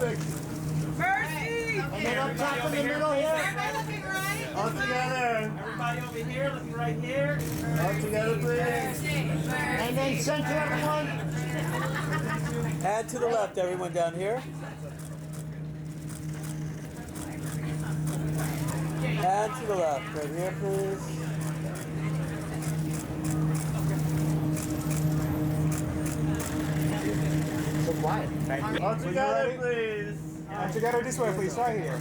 Perfect. Mercy! And then up top in the middle here. Everybody looking right. All together. Everybody over here, looking right here. All together, please. And then center everyone. And to the left, everyone down here. And to the left, right here, please. So quiet. Thank you. All together, please. And together this way, please. Right here.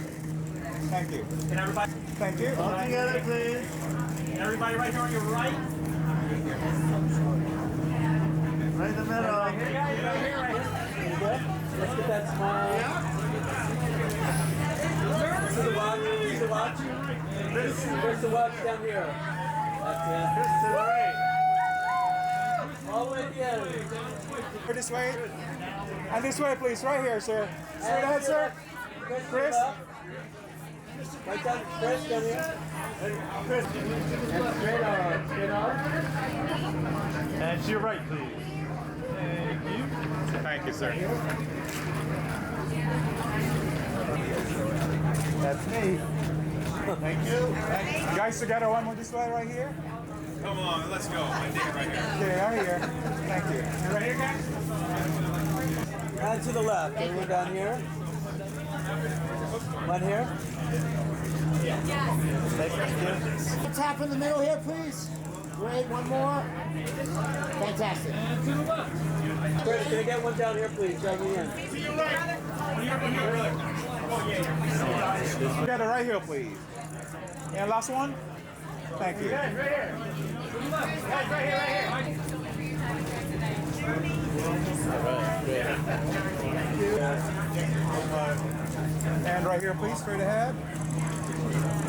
Thank you. And everybody, Thank you. All together, please. and everybody right here on your right. Right in the middle. Right here, right here, right here. Let's get that smile. To the watch. To the watch. Where's the watch down here? That's it. To the right. All the way at the end. This way. And this way, please. Right here, sir. Straight ahead, sir. Chris. Right down, Chris, down here. Chris. And straight on. Straight on. And to your right, please. Thank you, sir. That's me. Thank you. You guys together one more this way, right here. Come on, let's go. I think right here. Okay, right here. Thank you. Right here, guys. And to the left. Everyone down here. One here. Tap in the middle here, please. Great, one more. Fantastic. Chris, can I get one down here, please? Drag me in. Together right here, please. And last one. Thank you. Right here. Guys, right here, right here. And right here, please. Straight ahead.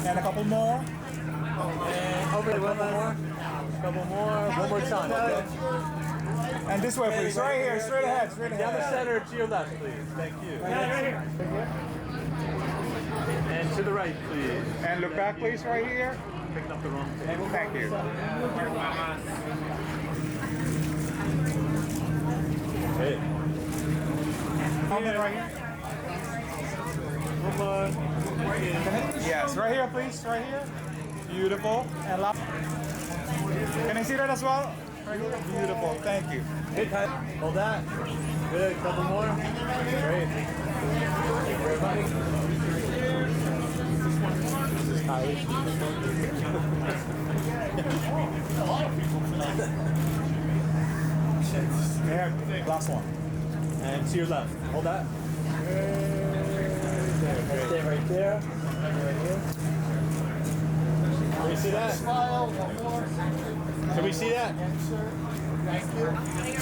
And a couple more. And over one more. Couple more. One more time. Okay. And this way, please. Right here. Straight ahead. Straight ahead. Down the center to your left, please. Thank you. Right here. And to the right, please. And look back, please. Right here. Picking up the wrong table. Thank you. Hey. Comment right here. Come on. Yes, right here, please. Right here. Beautiful. And last. Can I see that as well? Right here. Beautiful. Thank you. Hey, Kylie. Hold that. Good. Couple more. Great. Everybody. This is Kylie. Yeah, last one. And to your left. Hold that. Stay right there. Right here. Can we see that? Can we see that?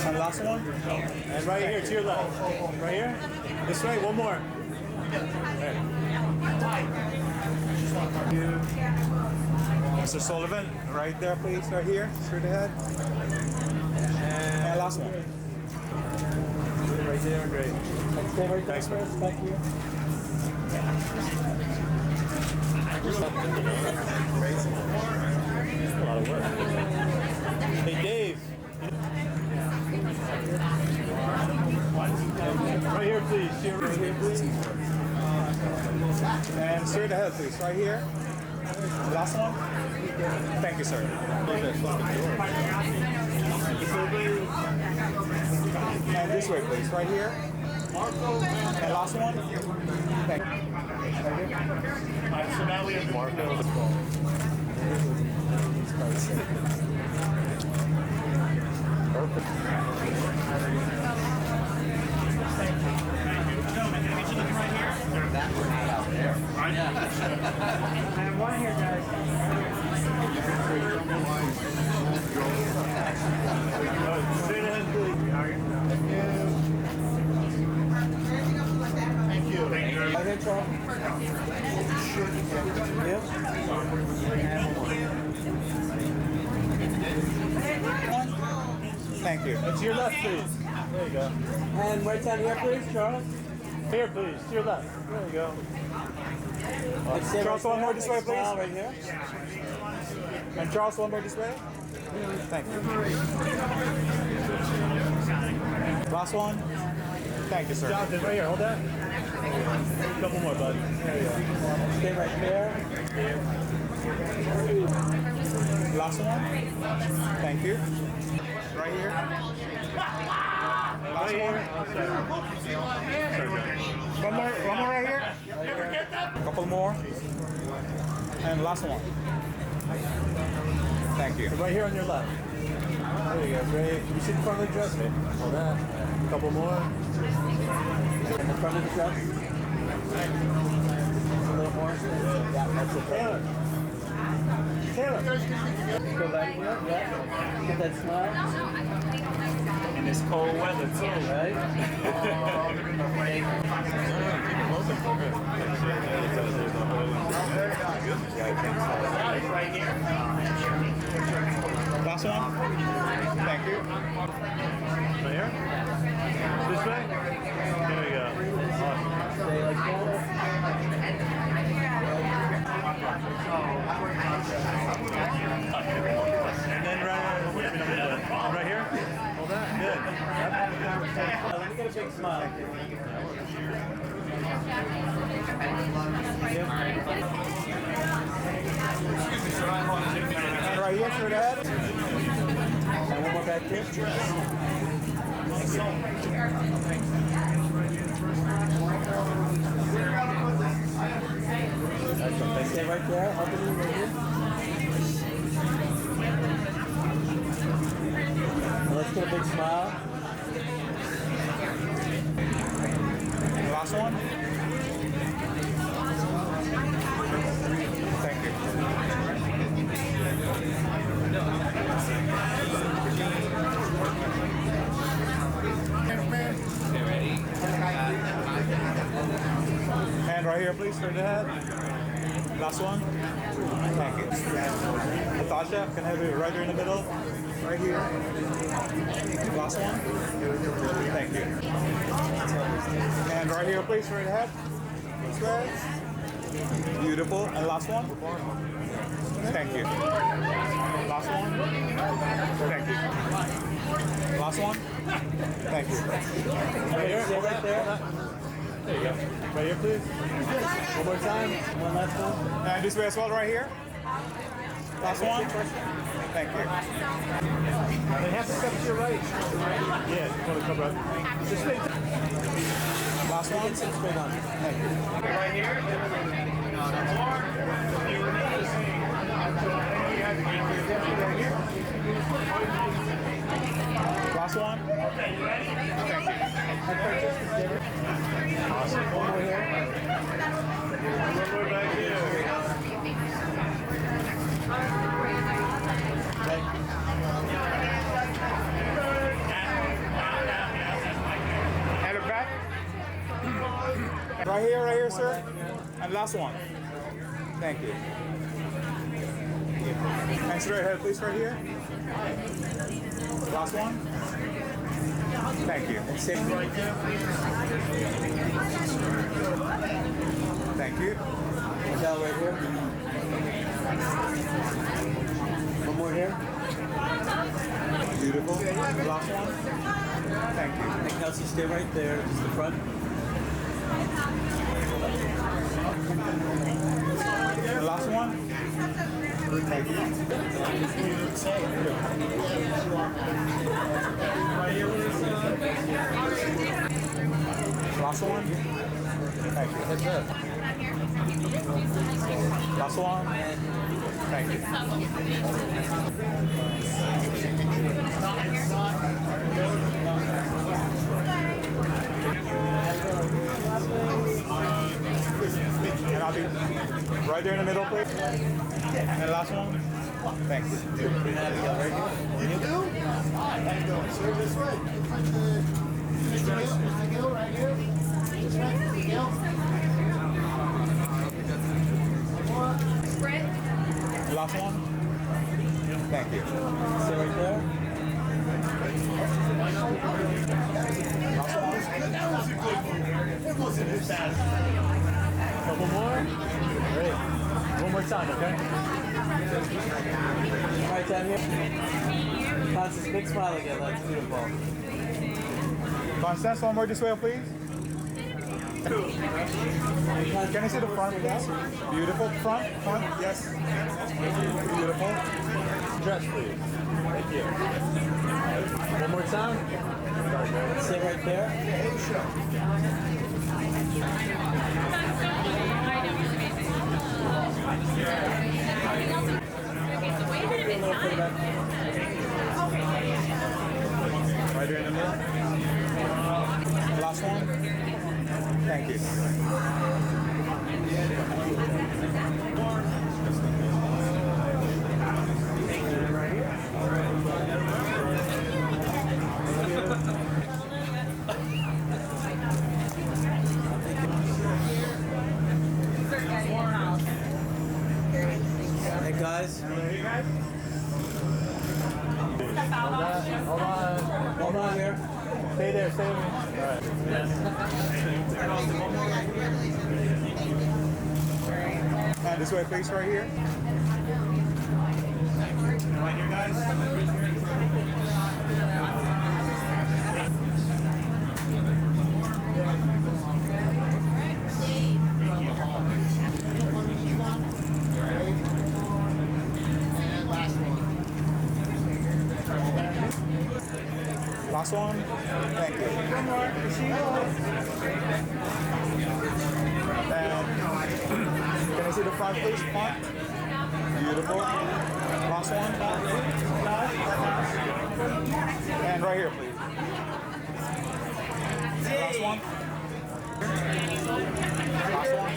And last one. And right here, to your left. Right here. This way, one more. Mr. Sullivan, right there, please. Right here. Straight ahead. And last one. Right there, great. Stay right there, Chris. Thank you. A lot of work. Hey, Dave. Right here, please. Right here, please. And straight ahead, please. Right here. Last one. Thank you, sir. And this way, please. Right here. And last one. Thank you. Right here. So now we have Marco. Perfect. Gentlemen, can I get you looking right here? That one out there. I have one here, guys. Straight ahead, please. Thank you. Thank you. Right here, Charles. Thank you. And to your left, please. There you go. And right down here, please, Charles. Here, please. To your left. There you go. And stay Charles, right one more there. this way, please. Smile right here. And Charles, one more this way. Thank you. Last one. Thank you, sir. Jonathan, right here. Hold that. Couple more, bud. There you go. Stay right there. Last one. Thank you. Right here. Last one. One more right here. Couple more. And last one. Thank you. Right here on your left. There you go. Great. Can you see the front of the dress, babe? Hold that. Couple more. And the front of the dress. A little more. Yeah, that's it. Taylor. Go back here. Yeah. Get that smile. In this cold weather, too. Right? Last one. Thank you. Right here? This way? There we go. Stay like that. And then right here? Hold that. Good. Let me get a big smile. And right here, straight ahead. And one more back here. Excellent. Stay right there. Up and in right here. And let's get a big smile. Last one. Thank you. And right here, please, straight ahead. Last one. Thank you. Natasha, can I have it right there in the middle? Right here. Last one. Thank you. And right here, please, straight ahead. This way. Beautiful. And last one. Thank you. Last one. Thank you. Last one. Thank you. Right here. Stay right there. There you go. Right here, please. One more time. One last one. And this way as well, right here. Last one. Thank you. They have to step to your right. Yeah, you want to come right. Just stay. Last one. Straight on. Thank you. Right here? Last one. Okay, you ready? Thank you. Awesome. One more here. One more back here. And it back. Right here, sir. And last one. Thank you. And straight ahead, please, right here. Last one. Thank you. And sit right there. Thank you. Down right here. One more here. Beautiful. Last one. Thank you. And Kelsey, stay right there, just the front. The last one. Thank you. Last one. Thank you. That's it. Last one. Thank you. And I'll be right there in the middle, please. And the last one. Thank you. You do? How you doing? Sir, this way. Mr. Gill, right here. This way. Mr. Gill. Britt. Last one. Thank you. Stay right there. That was a good one. It wasn't as bad. Couple more. Great. One more time, okay? Right down here. Constance, big smile again. That's beautiful. Constance, one more this way, please. Can I see the front, please? Beautiful. Front, yes. Beautiful. Dress, please. Thank you. One more time. Sit right there. Right there in the middle. Last one. Thank you. Hey guys. Hold on here. Stay there, stay with me. And this way, please, right here. Right here, guys. Last one. Thank you. And can I see the front, please? Front. Beautiful. Last one. And right here, please. Last one. Last one.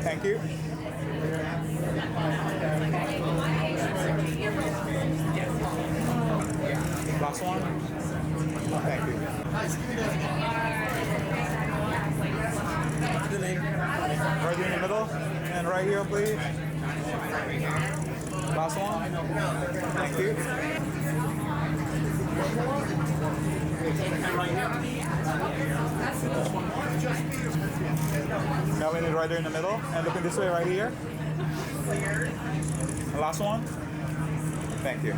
Thank you. Last one. Thank you. Right here in the middle. And right here, please. Last one. Thank you. Now we need right there in the middle. And looking this way right here. Last one. Thank you.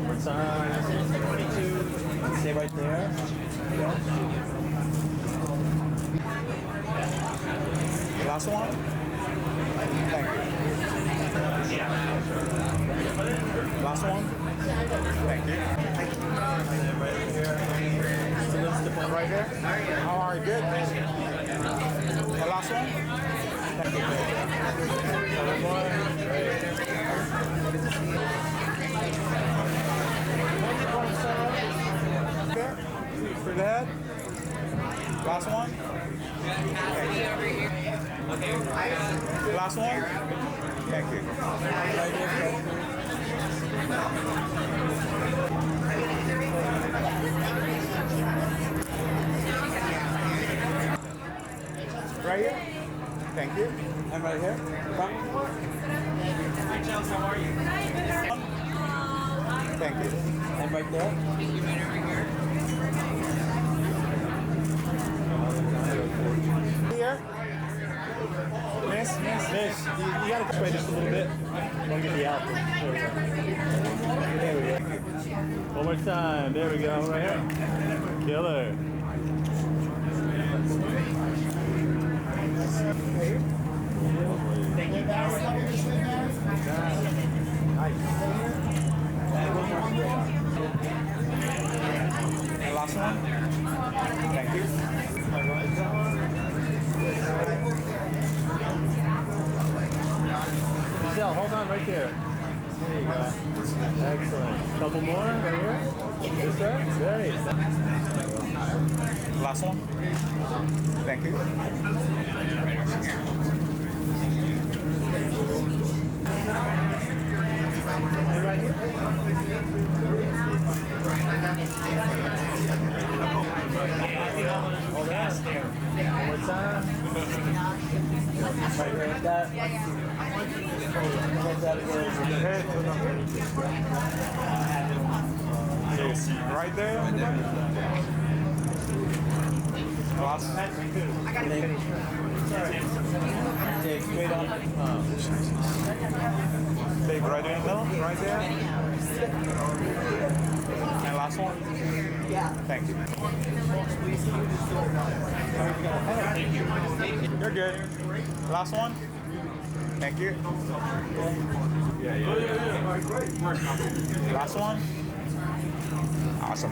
One time. Stay right there. Last one. Thank you. Last one. Thank you. Right there. How are you? Good. The last one. Thank you. Okay. For that. Last one. Last one. Thank you. Right here. Thank you. And right here. Come. How are you? Thank you. And right there. Here. Miss. You gotta spray this a little bit. Don't get the outfit. There we go. One more time. There we go. Right here. Killer. Last one. Thank you. Giselle, hold on right there. There you go. Excellent. Couple more right here. This way. Great. Last one. Thank you. Right here. Hold on. One more time. Right here like that. Yes. Right there. Last. Take straight on. Take right in the middle, right there. And last one. Yeah. Thank you. You're good. Last one. Thank you. Last one. Awesome.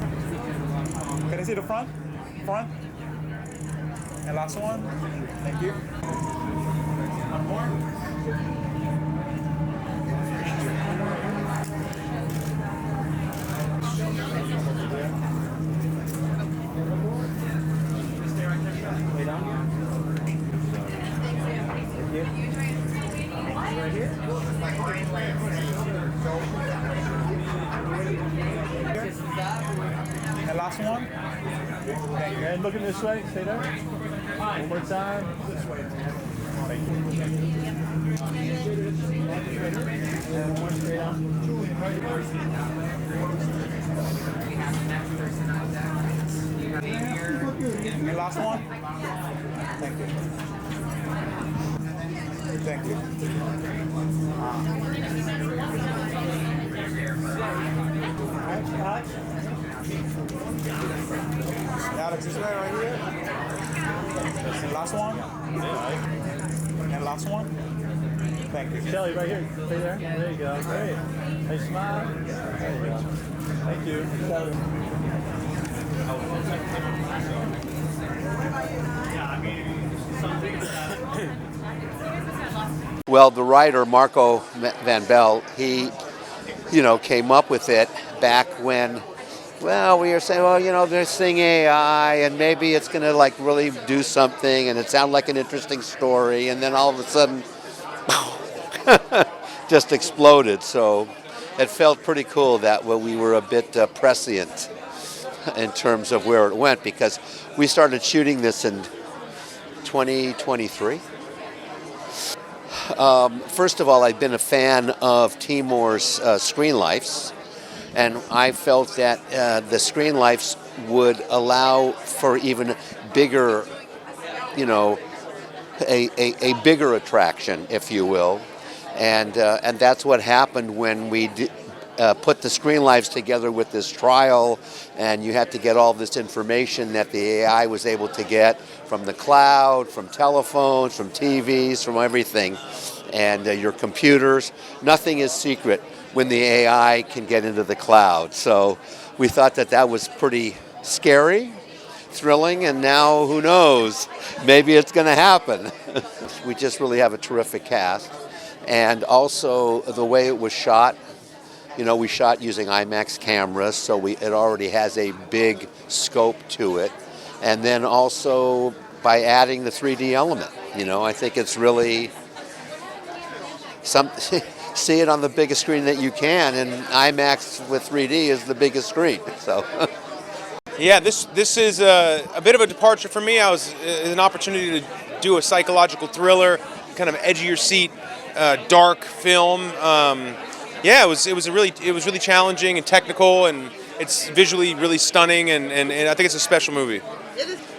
Can I see the front? Front. And last one. Thank you. One more. Wait on. Thank you. Right here. And last one. Thank you. And looking this way. Stay there. One more time. This way. Thank you. And one more straight on. And last one. Thank you. Thank you. Alex, this way right here. And last one. And last one. Thank you. Kelly, right here. Stay there. There you go. Great. Hey, smile. There you go. Thank you. Kelly. Well, the writer, Marco Van Bell, he, came up with it back when, we were saying, they're saying AI and maybe it's going to really do something and it sounded like an interesting story, and then all of a sudden, just exploded. So it felt pretty cool that we were a bit prescient in terms of where it went, because we started shooting this in 2023. First of all, I've been a fan of Timur's screen lives, and I felt that the screen lives would allow for even bigger, a bigger attraction, if you will, and that's what happened when we put the screen lives together with this trial, and you had to get all this information that the AI was able to get from the cloud, from telephones, from TVs, from everything, and your computers. Nothing is secret when the AI can get into the cloud. So we thought that was pretty scary, thrilling, and now who knows, maybe it's going to happen. We just really have a terrific cast, and also the way it was shot. We shot using IMAX cameras, so it already has a big scope to it. And then also by adding the 3D element, I think it's really see it on the biggest screen that you can, and IMAX with 3D is the biggest screen. So. Yeah, this is a bit of a departure for me. It was an opportunity to do a psychological thriller, kind of edge of your seat, dark film. Yeah, it was really challenging and technical, and it's visually really stunning, and I think it's a special movie.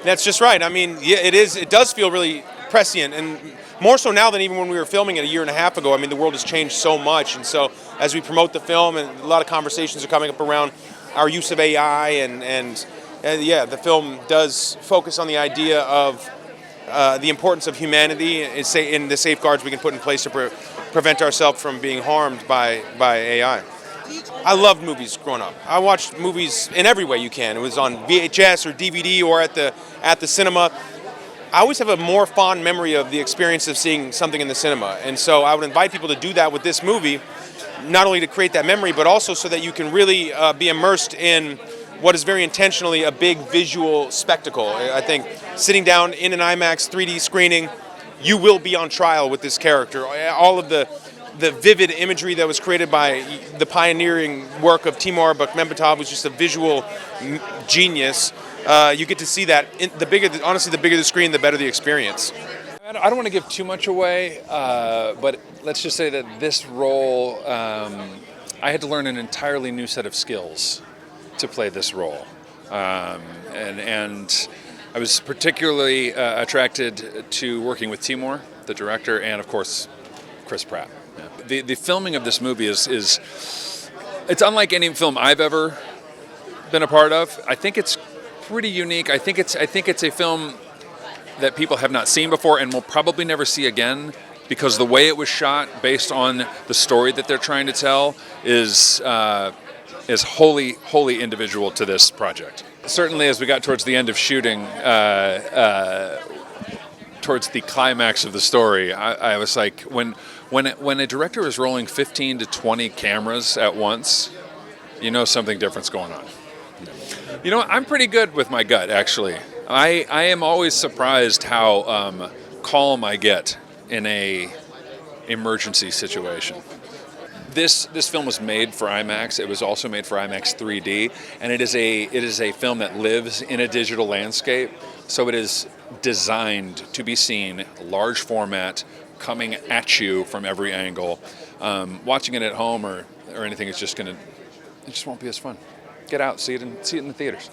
That's just right. I mean, yeah, it is. It does feel really prescient, and more so now than even when we were filming it a year and a half ago. I mean, the world has changed so much, and so as we promote the film, and a lot of conversations are coming up around our use of AI, and yeah, the film does focus on the idea of the importance of humanity, in the safeguards we can put in place to prevent ourselves from being harmed by AI. I loved movies growing up. I watched movies in every way you can. It was on VHS or DVD or at the cinema. I always have a more fond memory of the experience of seeing something in the cinema, and so I would invite people to do that with this movie, not only to create that memory, but also so that you can really be immersed in what is very intentionally a big visual spectacle. I think sitting down in an IMAX 3D screening, you will be on trial with this character. All of the vivid imagery that was created by the pioneering work of Timur Bekmambetov was just a visual genius. You get to see that. Honestly, the bigger the screen, the better the experience. I don't want to give too much away, but let's just say that this role, I had to learn an entirely new set of skills to play this role. And I was particularly attracted to working with Timur, the director, and of course, Chris Pratt. Yeah. The filming of this movie is it's unlike any film I've ever been a part of. I think it's pretty unique. I think it's a film that people have not seen before and will probably never see again, because the way it was shot, based on the story that they're trying to tell, is wholly individual to this project. Certainly, as we got towards the end of shooting, towards the climax of the story, I was like, when a director is rolling 15 to 20 cameras at once, you know something different's going on. You know, I'm pretty good with my gut, actually. I am always surprised how calm I get in a emergency situation. This film was made for IMAX. It was also made for IMAX 3D, and it is a film that lives in a digital landscape. So it is designed to be seen large format, coming at you from every angle. Watching it at home or anything is it just won't be as fun. Get out, see it in the theaters.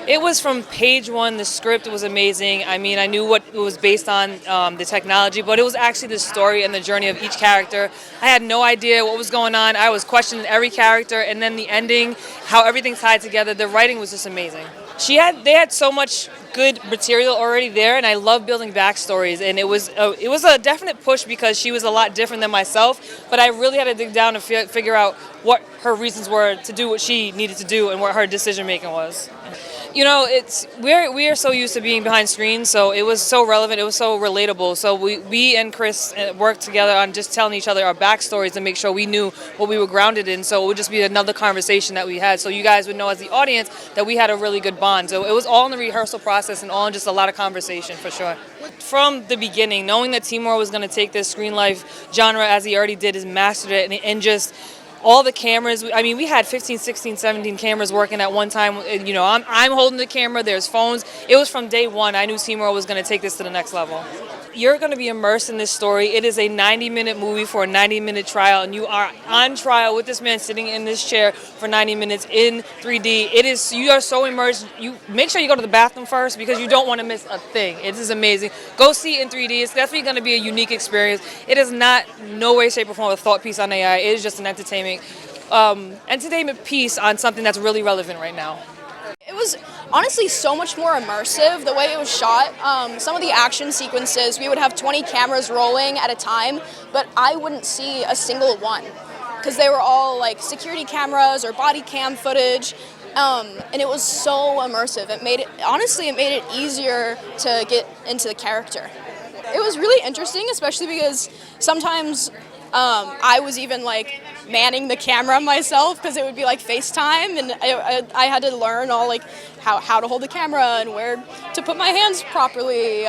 It was from page one. The script was amazing. I mean, I knew what it was based on, the technology, but it was actually the story and the journey of each character. I had no idea what was going on. I was questioning every character, and then the ending, how everything tied together. The writing was just amazing. They had so much good material already there, and I love building backstories. And it was a definite push because she was a lot different than myself. But I really had to dig down and figure out what her reasons were to do what she needed to do and what her decision making was. You know, we are so used to being behind screens, so it was so relevant, it was so relatable. So we and Chris worked together on just telling each other our backstories to make sure we knew what we were grounded in. So it would just be another conversation that we had, so you guys would know as the audience that we had a really good bond. So it was all in the rehearsal process and all in just a lot of conversation, for sure. From the beginning, knowing that Timur was going to take this screen life genre as he already did, is mastered it, and just all the cameras. I mean, we had 15, 16, 17 cameras working at one time. You know, I'm holding the camera, there's phones. It was from day one, I knew Timur was going to take this to the next level. You're going to be immersed in this story. It is a 90-minute movie for a 90-minute trial, and you are on trial with this man sitting in this chair for 90 minutes in 3D. You are so immersed. You make sure you go to the bathroom first because you don't want to miss a thing. It is amazing. Go see it in 3D. It's definitely going to be a unique experience. It is not, no way, shape, or form, a thought piece on AI. It is just an entertainment piece on something that's really relevant right now. It was honestly so much more immersive the way it was shot. Some of the action sequences, we would have 20 cameras rolling at a time, but I wouldn't see a single one because they were all like security cameras or body cam footage, and it was so immersive. It made it easier to get into the character. It was really interesting, especially because sometimes I was even like manning the camera myself because it would be like FaceTime, and I had to learn all like how to hold the camera and where to put my hands properly.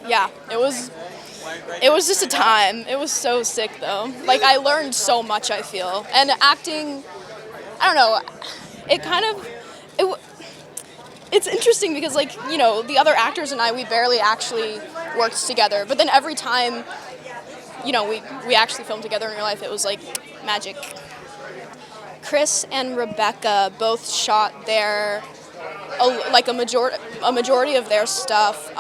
Yeah, it was just a time. It was so sick though. Like I learned so much, I feel. And acting, I don't know, it's interesting because like, you know, the other actors and I, we barely actually worked together, but then every time, you know, we actually filmed together in real life, it was like magic. Chris and Rebecca both shot a majority of their stuff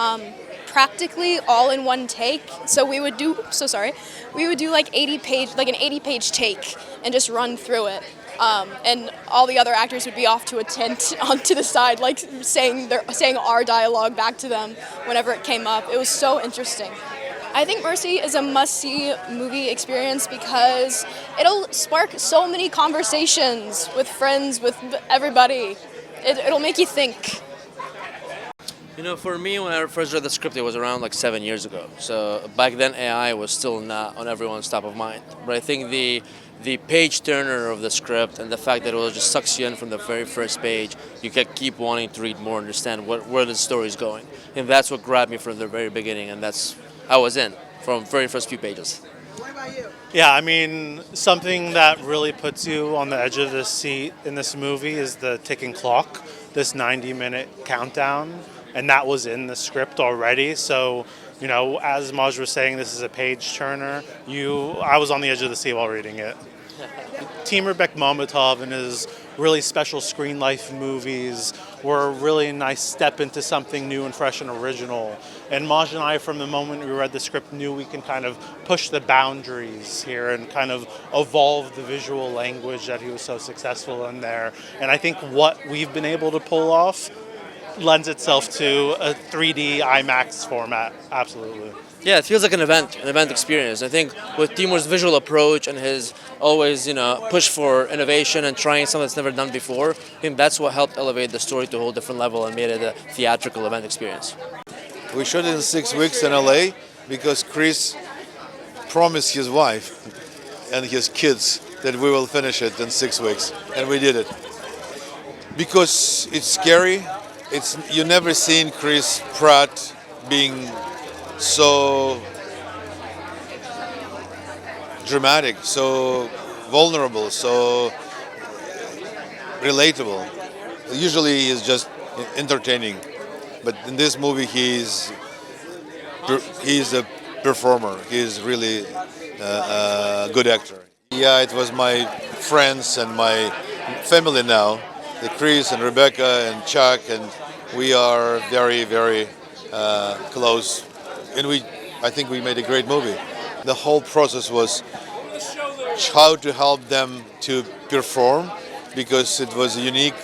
practically all in one take. So we would do like an 80-page take and just run through it. And all the other actors would be off to a tent onto the side, like saying our dialogue back to them whenever it came up. It was so interesting. I think Mercy is a must-see movie experience because it'll spark so many conversations with friends, with everybody. It'll make you think. You know, for me, when I first read the script, it was around like 7 years ago. So back then, AI was still not on everyone's top of mind. But I think the page turner of the script and the fact that it just sucks you in from the very first page, you can keep wanting to read more, understand where the story is going. And that's what grabbed me from the very beginning, and I was in from very first few pages. What about you? Yeah, I mean, something that really puts you on the edge of the seat in this movie is the ticking clock, this 90-minute countdown, and that was in the script already. So, you know, as Majd was saying, this is a page turner. I was on the edge of the seat while reading it. Timur Bekmambetov and his really special screen life movies were a really nice step into something new and fresh and original. And Majd and I, from the moment we read the script, knew we can kind of push the boundaries here and kind of evolve the visual language that he was so successful in there. And I think what we've been able to pull off lends itself to a 3D IMAX format, absolutely. Yeah, it feels like an event experience. I think with Timur's visual approach and his always, push for innovation and trying something that's never done before, I think that's what helped elevate the story to a whole different level and made it a theatrical event experience. We shot it in 6 weeks in LA because Chris promised his wife and his kids that we will finish it in 6 weeks, and we did it. Because it's scary. You never seen Chris Pratt being so dramatic, so vulnerable, so relatable. Usually he's just entertaining, but in this movie he's a performer. He's really a good actor. Yeah, it was my friends and my family now, the Chris and Rebecca and Chuck, and we are very, very close. And I think we made a great movie. The whole process was how to help them to perform, because it was a unique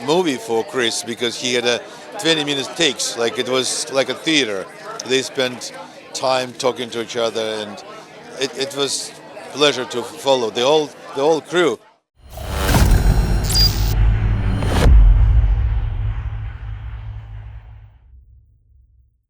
movie for Chris, because he had a 20-minute takes, like it was like a theater. They spent time talking to each other, and it was a pleasure to follow the whole crew.